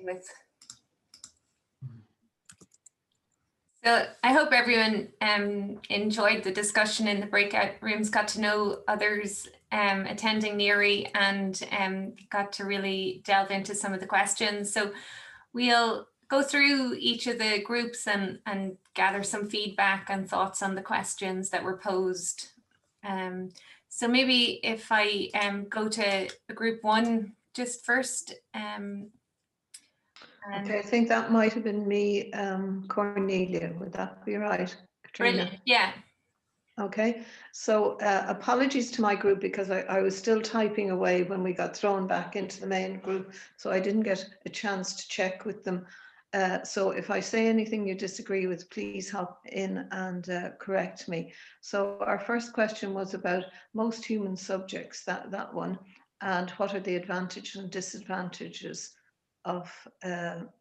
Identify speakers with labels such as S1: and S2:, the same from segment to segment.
S1: with. So I hope everyone enjoyed the discussion in the breakout rooms, got to know others attending NEARI, and got to really delve into some of the questions. So we'll go through each of the groups and gather some feedback and thoughts on the questions that were posed. So maybe if I go to group one just first.
S2: Okay, I think that might have been me, Cornelia. Would that be right, Katrina?
S1: Brilliant. Yeah.
S2: Okay, so apologies to my group because I was still typing away when we got thrown back into the main group, so I didn't get a chance to check with them. So if I say anything you disagree with, please hop in and correct me. So our first question was about most human subjects, that one, and what are the advantages and disadvantages of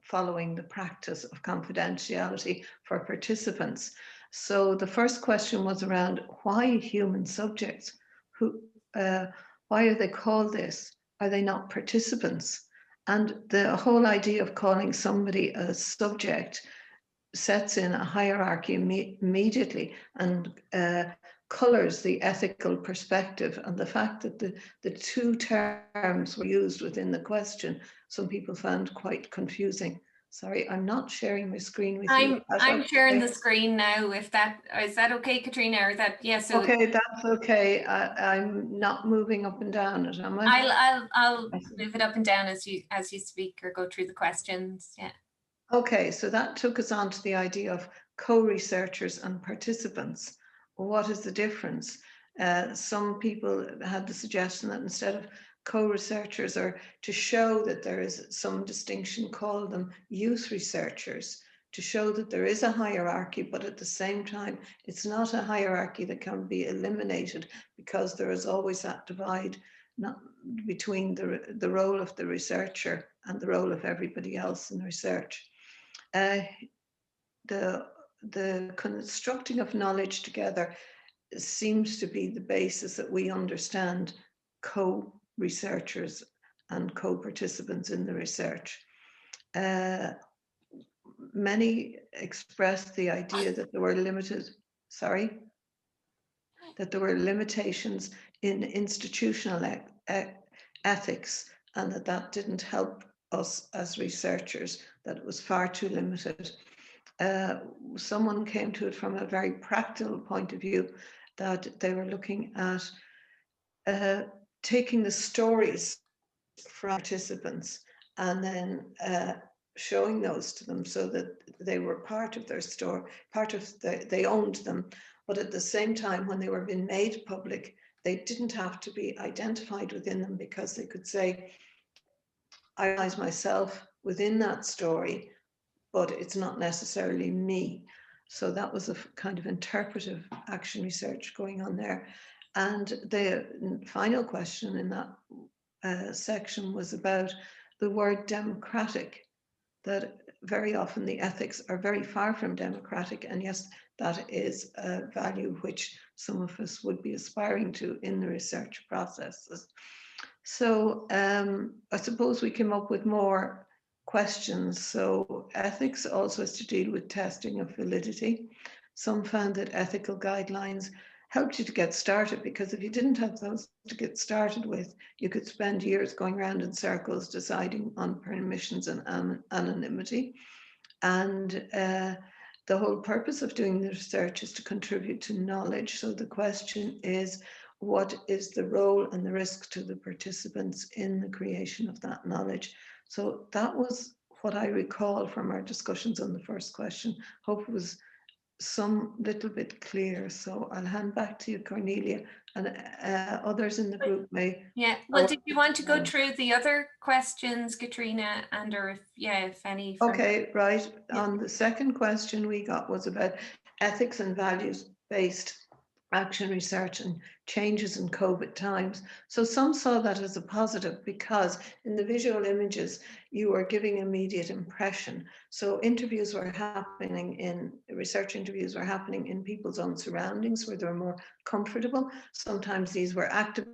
S2: following the practice of confidentiality for participants. So the first question was around why human subjects? Why are they called this? Are they not participants? And the whole idea of calling somebody a subject sets in a hierarchy immediately and colors the ethical perspective, and the fact that the two terms were used within the question, some people found quite confusing. Sorry, I'm not sharing my screen with you.
S1: I'm sharing the screen now. If that is that okay, Katrina, or that yes? Yeah, so
S2: okay, that's okay. I'm not moving up and down it, am I?
S1: I'll move it up and down as you speak or go through the questions. Yeah.
S2: Okay, so that took us on to the idea of co-researchers and participants. What is the difference? Some people had the suggestion that instead of co-researchers, or to show that there is some distinction, call them youth researchers, to show that there is a hierarchy, but at the same time, it's not a hierarchy that can be eliminated, because there is always that divide between the role of the researcher and the role of everybody else in research. The constructing of knowledge together seems to be the basis that we understand co-researchers and co-participants in the research. Many expressed the idea that there were limitations in institutional ethics, and that didn't help us as researchers, that it was far too limited. Someone came to it from a very practical point of view, that they were looking at taking the stories from participants and then showing those to them, so that they were part of their story, they owned them, but at the same time, when they were being made public, they didn't have to be identified within them, because they could say, I realize myself within that story, but it's not necessarily me. So that was a kind of interpretive action research going on there. And the final question in that section was about the word democratic, that very often the ethics are very far from democratic, and yes, that is a value which some of us would be aspiring to in the research processes. So I suppose we came up with more questions. So ethics also has to deal with testing of validity. Some found that ethical guidelines helped you to get started, because if you didn't have those to get started with, you could spend years going around in circles deciding on permissions and anonymity. And the whole purpose of doing the research is to contribute to knowledge. So the question is, what is the role and the risk to the participants in the creation of that knowledge? So that was what I recall from our discussions on the first question. Hope it was some little bit clear. So I'll hand back to you, Cornelia, and others in the group may.
S1: Yeah, well, did you want to go through the other questions, Katrina, and or if any?
S2: Okay, right. Yeah. On the second question we got was about ethics and values-based action research and changes in COVID times. So some saw that as a positive, because in the visual images, you were giving immediate impression. So research interviews were happening in people's own surroundings where they were more comfortable. Sometimes these were active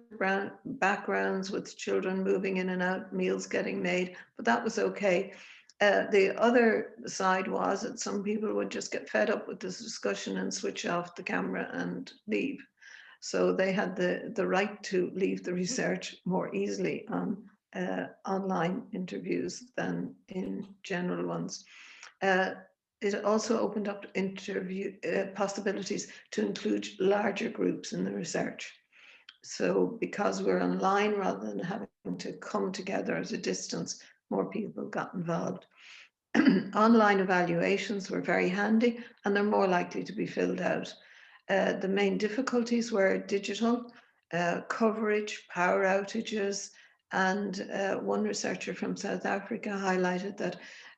S2: backgrounds with children moving in and out, meals getting made, but that was okay. The other side was that some people would just get fed up with this discussion and switch off the camera and leave. So they had the right to leave the research more easily on online interviews than in general ones. It also opened up interview possibilities to include larger groups in the research. So because we're online rather than having to come together at a distance, more people got involved. Online evaluations were very handy and they're more likely to be filled out. The main difficulties were digital coverage, power outages, and one researcher from South Africa highlighted that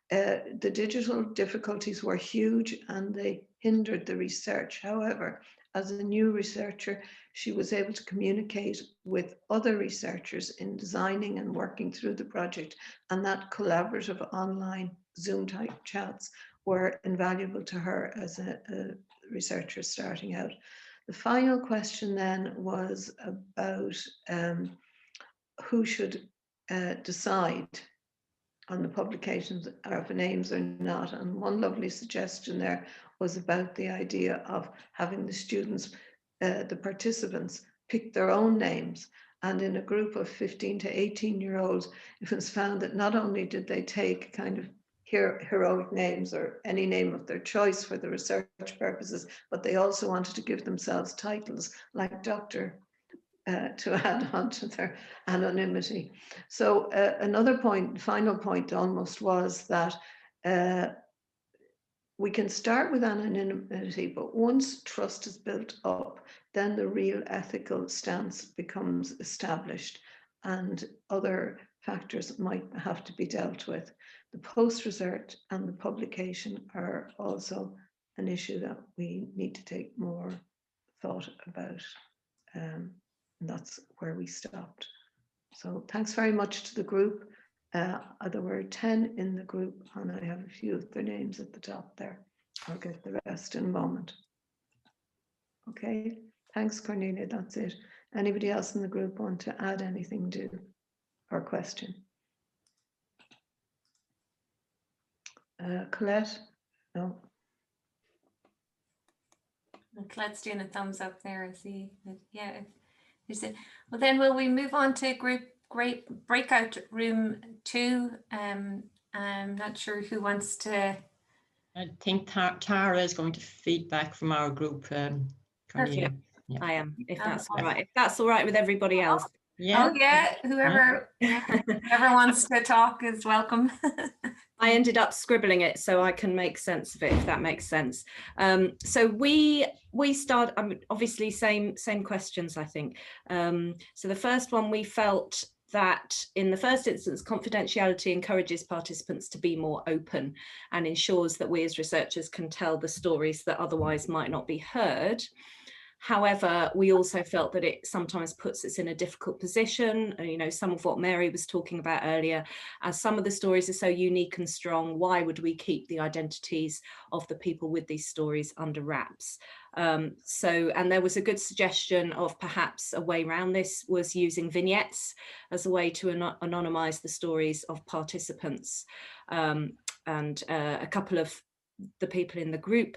S2: the digital difficulties were huge and they hindered the research. However, as a new researcher, she was able to communicate with other researchers in designing and working through the project, and that collaborative online Zoom type chats were invaluable to her as a researcher starting out. The final question then was about who should decide on the publications of names or not. And one lovely suggestion there was about the idea of having the students, the participants, pick their own names. And in a group of 15 to 18-year-olds, it was found that not only did they take kind of heroic names or any name of their choice for the research purposes, but they also wanted to give themselves titles like doctor to add on to their anonymity. So another point, final point almost, was that we can start with anonymity, but once trust is built up, then the real ethical stance becomes established and other factors might have to be dealt with. The post-research and the publication are also an issue that we need to take more thought about. And that's where we stopped. So thanks very much to the group. There were 10 in the group and I have a few of their names at the top there. I'll get the rest in a moment. Okay, thanks Cornelia, that's it. Anybody else in the group want to add anything to our question? Colette? No.
S1: Colette's doing a thumbs up there. I see. Yeah. Well, then will we move on to great breakout room 2? I'm not sure who wants to.
S3: I think Tara is going to feedback from our group.
S1: Perfect.
S3: Yeah.
S4: I am, if that's all right. If that's all right with everybody else.
S3: Yeah.
S1: Oh yeah, whoever wants to talk is welcome.
S4: I ended up scribbling it so I can make sense of it, if that makes sense. So we start, obviously same questions, I think. So the first one, we felt that in the first instance, confidentiality encourages participants to be more open and ensures that we as researchers can tell the stories that otherwise might not be heard. However, we also felt that it sometimes puts us in a difficult position. You know, some of what Mary was talking about earlier, as some of the stories are so unique and strong, why would we keep the identities of the people with these stories under wraps? And there was a good suggestion of perhaps a way around this was using vignettes as a way to anonymize the stories of participants. And a couple of the people in the group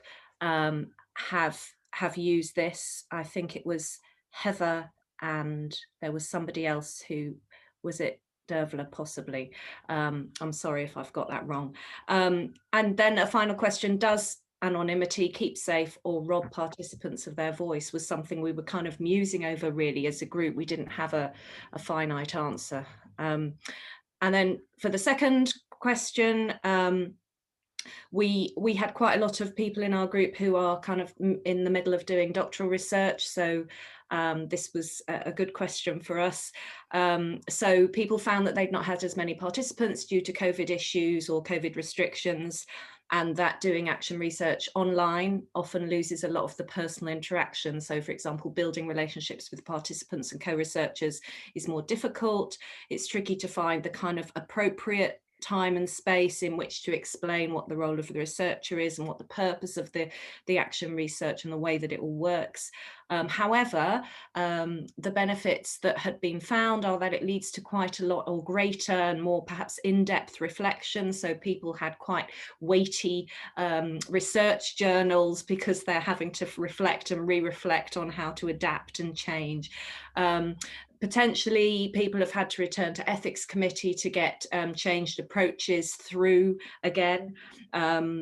S4: have used this. I think it was Heather and there was somebody else who, was it Dervla possibly? I'm sorry if I've got that wrong. And then a final question, does anonymity keep safe or rob participants of their voice, was something we were kind of musing over really as a group. We didn't have a finite answer. And then for the second question, we had quite a lot of people in our group who are kind of in the middle of doing doctoral research, so this was a good question for us. So people found that they'd not had as many participants due to COVID issues or COVID restrictions, and that doing action research online often loses a lot of the personal interaction. So for example, building relationships with participants and co-researchers is more difficult. It's tricky to find the kind of appropriate time and space in which to explain what the role of the researcher is and what the purpose of the action research and the way that it all works. However, the benefits that had been found are that it leads to quite a lot or greater and more perhaps in-depth reflection. So people had quite weighty research journals because they're having to reflect and re-reflect on how to adapt and change. Potentially, people have had to return to ethics committee to get changed approaches through, again,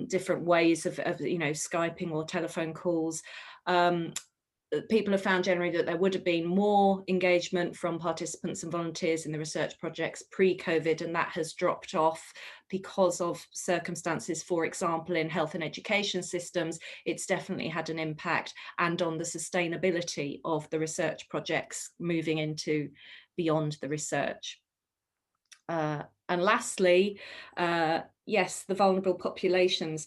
S4: different ways of Skyping or telephone calls. People have found generally that there would have been more engagement from participants and volunteers in the research projects pre-COVID, and that has dropped off because of circumstances, for example, in health and education systems. It's definitely had an impact, and on the sustainability of the research projects moving into beyond the research. And lastly, yes, the vulnerable populations.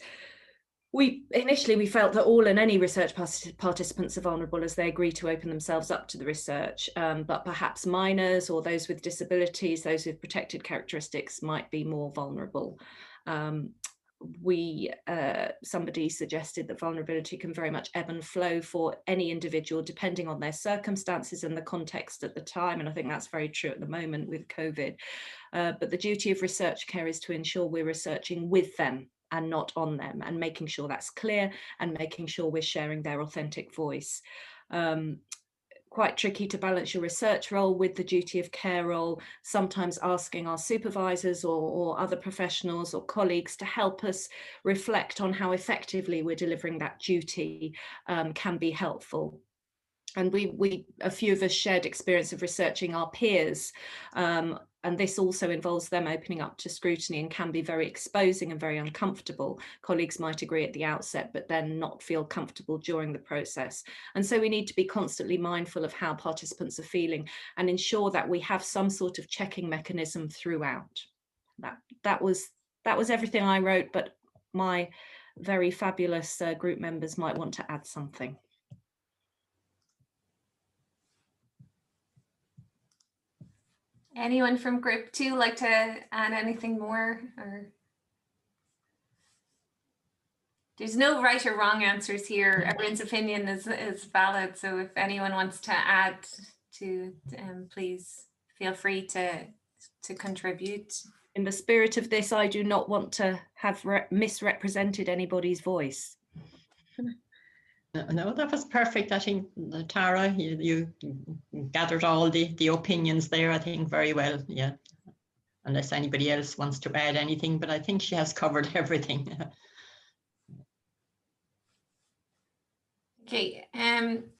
S4: Initially we felt that all and any research participants are vulnerable as they agree to open themselves up to the research, but perhaps minors or those with disabilities, those with protected characteristics might be more vulnerable. Somebody suggested that vulnerability can very much ebb and flow for any individual depending on their circumstances and the context at the time, and I think that's very true at the moment with COVID. But the duty of research care is to ensure we're researching with them and not on them, and making sure that's clear and making sure we're sharing their authentic voice. Quite tricky to balance your research role with the duty of care role, sometimes asking our supervisors or other professionals or colleagues to help us reflect on how effectively we're delivering that duty can be helpful. And a few of us shared experience of researching our peers, and this also involves them opening up to scrutiny and can be very exposing and very uncomfortable. Colleagues might agree at the outset, but then not feel comfortable during the process. And so we need to be constantly mindful of how participants are feeling and ensure that we have some sort of checking mechanism throughout. That was everything I wrote, but my very fabulous group members might want to add something.
S1: Anyone from group 2 like to add anything more? Or there's no right or wrong answers here. Everyone's opinion is valid. So if anyone wants to add to, please feel free to contribute.
S4: In the spirit of this, I do not want to have misrepresented anybody's voice.
S3: No, that was perfect. I think, Tara, you gathered all the opinions there, I think, very well. Yeah, unless anybody else wants to add anything, but I think she has covered everything.
S1: Okay,